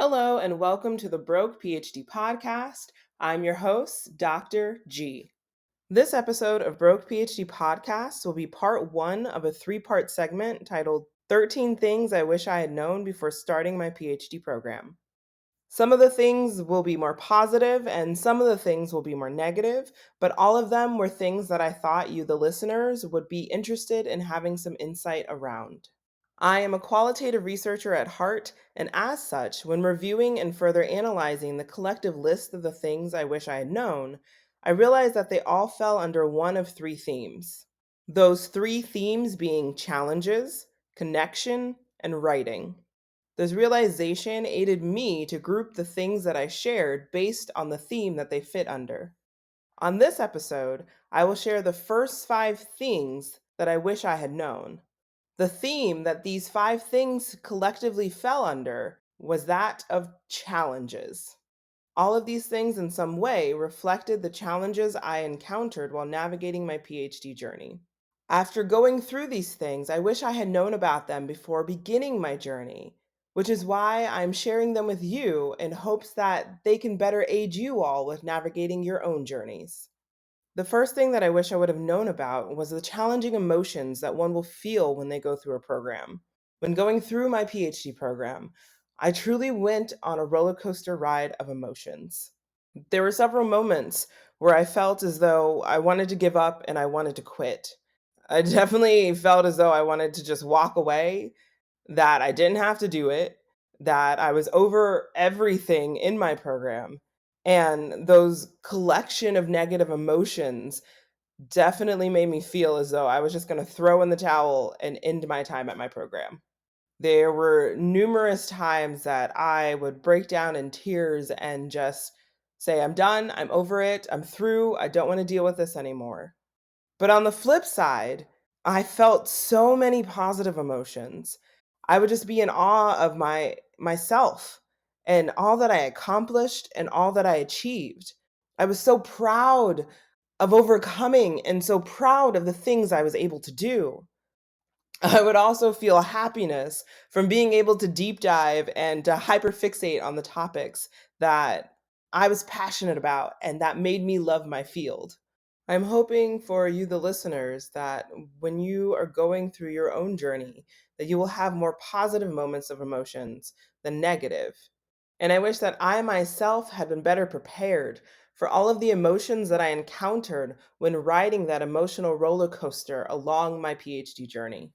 Hello, and welcome to the Broke PhD podcast. I'm your host, Dr. G. This episode of Broke PhD podcast will be part one of a three-part segment titled 13 Things I Wish I Had Known Before Starting My PhD Program. Some of the things will be more positive and some of the things will be more negative, but all of them were things that I thought you, the listeners, would be interested in having some insight around. I am a qualitative researcher at heart, and as such, when reviewing and further analyzing the collective list of the things I wish I had known, I realized that they all fell under one of three themes. Those three themes being challenges, connection, and writing. This realization aided me to group the things that I shared based on the theme that they fit under. On this episode, I will share the first five things that I wish I had known. The theme that these five things collectively fell under was that of challenges. All of these things, in some way, reflected the challenges I encountered while navigating my PhD journey. After going through these things, I wish I had known about them before beginning my journey, which is why I'm sharing them with you in hopes that they can better aid you all with navigating your own journeys. The first thing that I wish I would have known about was the challenging emotions that one will feel when they go through a program. When going through my PhD program, I truly went on a roller coaster ride of emotions. There were several moments where I felt as though I wanted to give up and I wanted to quit. I definitely felt as though I wanted to just walk away, that I didn't have to do it, that I was over everything in my program. And those collection of negative emotions definitely made me feel as though I was just going to throw in the towel and end my time at my program. There were numerous times that I would break down in tears and just say, I'm done, I'm over it, I'm through, I don't want to deal with this anymore. But on the flip side, I felt so many positive emotions. I would just be in awe of myself and all that I accomplished and all that I achieved. I was so proud of overcoming and so proud of the things I was able to do. I would also feel happiness from being able to deep dive and to hyperfixate on the topics that I was passionate about and that made me love my field. I'm hoping for you, the listeners, that when you are going through your own journey, that you will have more positive moments of emotions than negative. And I wish that I myself had been better prepared for all of the emotions that I encountered when riding that emotional roller coaster along my PhD journey.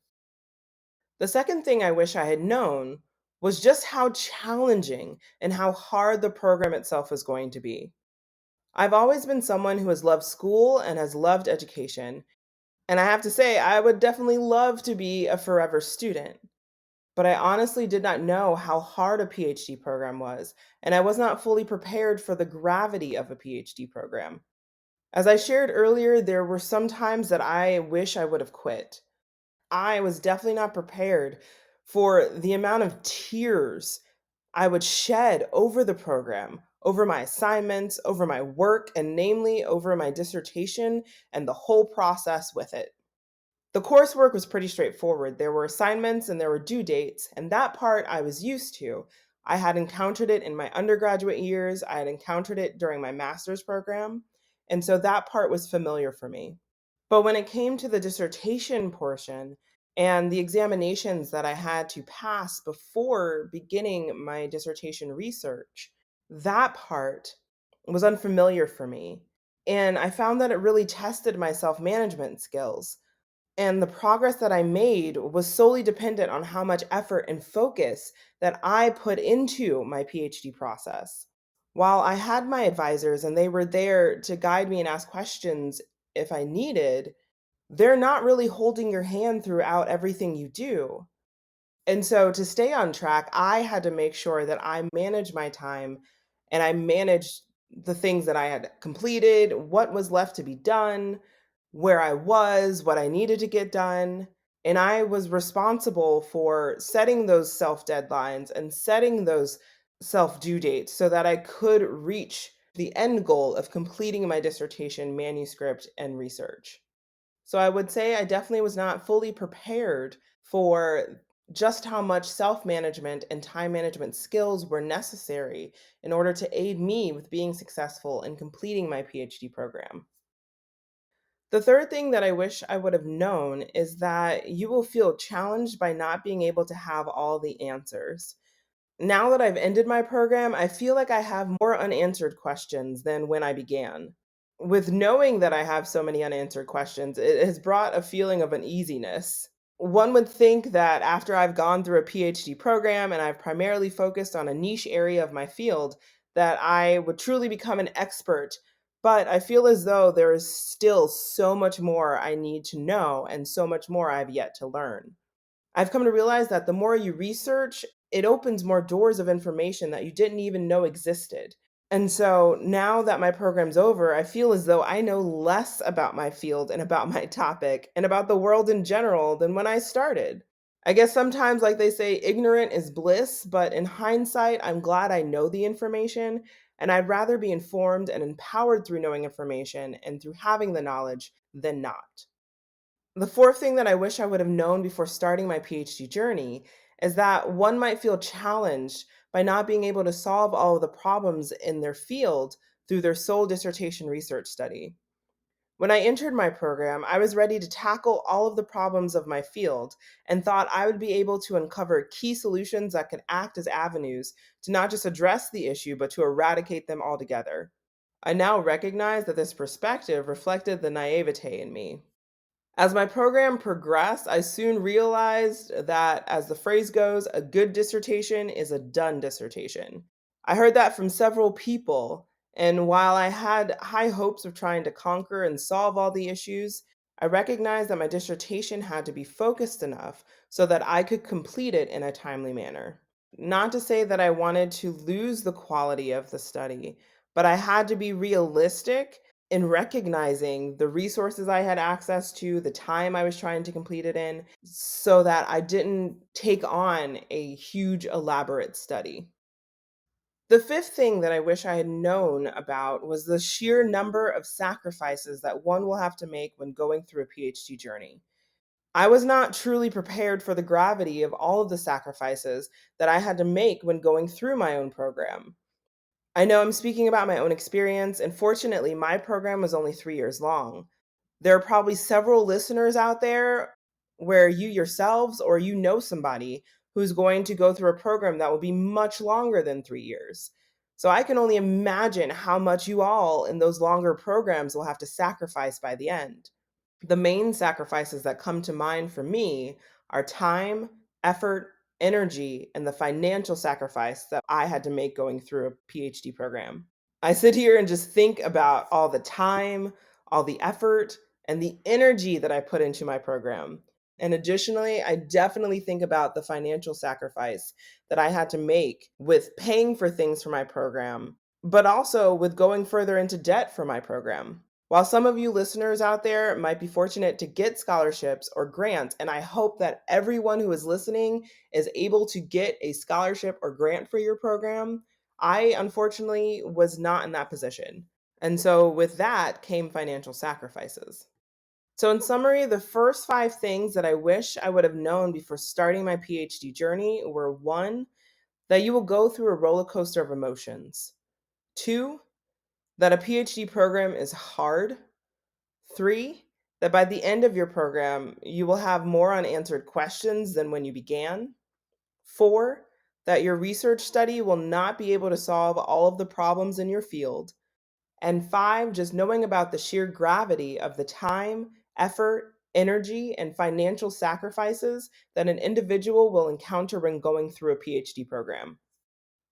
The second thing I wish I had known was just how challenging and how hard the program itself was going to be. I've always been someone who has loved school and has loved education, and I have to say, I would definitely love to be a forever student. But I honestly did not know how hard a PhD program was, and I was not fully prepared for the gravity of a PhD program. As I shared earlier, there were some times that I wish I would have quit. I was definitely not prepared for the amount of tears I would shed over the program, over my assignments, over my work, and namely over my dissertation and the whole process with it. The coursework was pretty straightforward. There were assignments and there were due dates, and that part I was used to. I had encountered it in my undergraduate years, I had encountered it during my master's program, and so that part was familiar for me. But when it came to the dissertation portion and the examinations that I had to pass before beginning my dissertation research, that part was unfamiliar for me. And I found that it really tested my self management skills. And the progress that I made was solely dependent on how much effort and focus that I put into my PhD process. While I had my advisors and they were there to guide me and ask questions if I needed, they're not really holding your hand throughout everything you do. And so to stay on track, I had to make sure that I managed my time and I managed the things that I had completed, what was left to be done, where I was, what I needed to get done. And I was responsible for setting those self deadlines and setting those self due dates so that I could reach the end goal of completing my dissertation manuscript and research. So I would say I definitely was not fully prepared for just how much self management and time management skills were necessary in order to aid me with being successful in completing my PhD program. The third thing that I wish I would have known is that you will feel challenged by not being able to have all the answers. Now that I've ended my program, I feel like I have more unanswered questions than when I began. With knowing that I have so many unanswered questions, it has brought a feeling of uneasiness. One would think that after I've gone through a PhD program and I've primarily focused on a niche area of my field, that I would truly become an expert. But I feel as though there is still so much more I need to know and so much more I've yet to learn. I've come to realize that the more you research, it opens more doors of information that you didn't even know existed. And so now that my program's over, I feel as though I know less about my field and about my topic and about the world in general than when I started. I guess sometimes, like they say, ignorant is bliss, but in hindsight, I'm glad I know the information, and I'd rather be informed and empowered through knowing information and through having the knowledge than not. The fourth thing that I wish I would have known before starting my PhD journey is that one might feel challenged by not being able to solve all of the problems in their field through their sole dissertation research study. When I entered my program, I was ready to tackle all of the problems of my field and thought I would be able to uncover key solutions that could act as avenues to not just address the issue, but to eradicate them altogether. I now recognize that this perspective reflected the naivete in me. As my program progressed, I soon realized that, as the phrase goes, a good dissertation is a done dissertation. I heard that from several people, and while I had high hopes of trying to conquer and solve all the issues, I recognized that my dissertation had to be focused enough so that I could complete it in a timely manner. Not to say that I wanted to lose the quality of the study, but I had to be realistic in recognizing the resources I had access to, the time I was trying to complete it in, so that I didn't take on a huge, elaborate study. The fifth thing that I wish I had known about was the sheer number of sacrifices that one will have to make when going through a PhD journey. I was not truly prepared for the gravity of all of the sacrifices that I had to make when going through my own program. I know I'm speaking about my own experience, and fortunately, my program was only 3 years long. There are probably several listeners out there where you yourselves or you know somebody who's going to go through a program that will be much longer than 3 years. So I can only imagine how much you all in those longer programs will have to sacrifice by the end. The main sacrifices that come to mind for me are time, effort, energy, and the financial sacrifice that I had to make going through a PhD program. I sit here and just think about all the time, all the effort, and the energy that I put into my program. And additionally, I definitely think about the financial sacrifice that I had to make with paying for things for my program, but also with going further into debt for my program. While some of you listeners out there might be fortunate to get scholarships or grants, and I hope that everyone who is listening is able to get a scholarship or grant for your program, I unfortunately was not in that position. And so with that came financial sacrifices. So, in summary, the first five things that I wish I would have known before starting my PhD journey were: one, that you will go through a roller coaster of emotions; two, that a PhD program is hard; three, that by the end of your program, you will have more unanswered questions than when you began; four, that your research study will not be able to solve all of the problems in your field; and five, just knowing about the sheer gravity of the time, effort, energy, and financial sacrifices that an individual will encounter when going through a PhD program.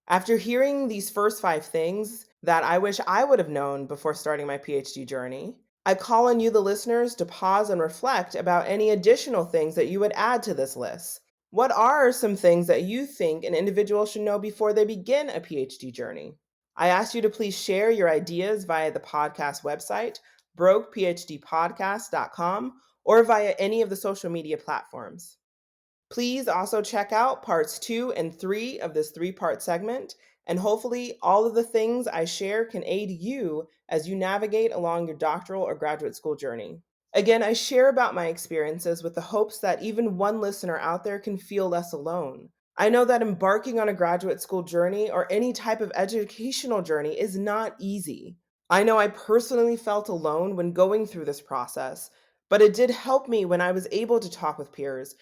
After hearing these first five things that I wish I would have known before starting my PhD journey, I call on you, the listeners, to pause and reflect about any additional things that you would add to this list. What are some things that you think an individual should know before they begin a PhD journey? I ask you to please share your ideas via the podcast website, brokephdpodcast.com, or via any of the social media platforms. Please also check out parts 2 and 3 of this 3-part segment, and hopefully all of the things I share can aid you as you navigate along your doctoral or graduate school journey. Again, I share about my experiences with the hopes that even one listener out there can feel less alone. I know that embarking on a graduate school journey or any type of educational journey is not easy. I know I personally felt alone when going through this process, but it did help me when I was able to talk with peers,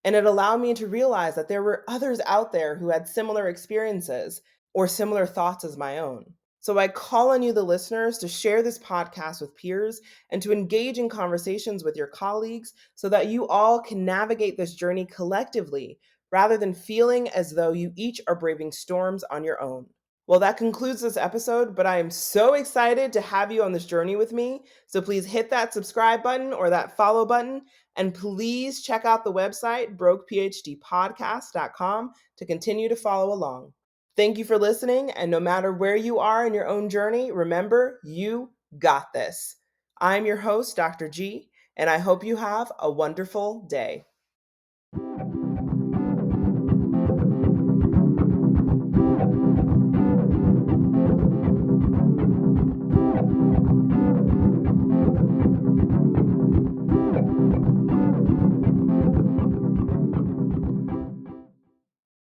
and it allowed me to realize that there were others out there who had similar experiences or similar thoughts as my own. So I call on you, the listeners, to share this podcast with peers and to engage in conversations with your colleagues so that you all can navigate this journey collectively rather than feeling as though you each are braving storms on your own. Well, that concludes this episode, but I am so excited to have you on this journey with me. So please hit that subscribe button or that follow button. And please check out the website, brokephdpodcast.com, to continue to follow along. Thank you for listening. And no matter where you are in your own journey, remember, you got this. I'm your host, Dr. G, and I hope you have a wonderful day.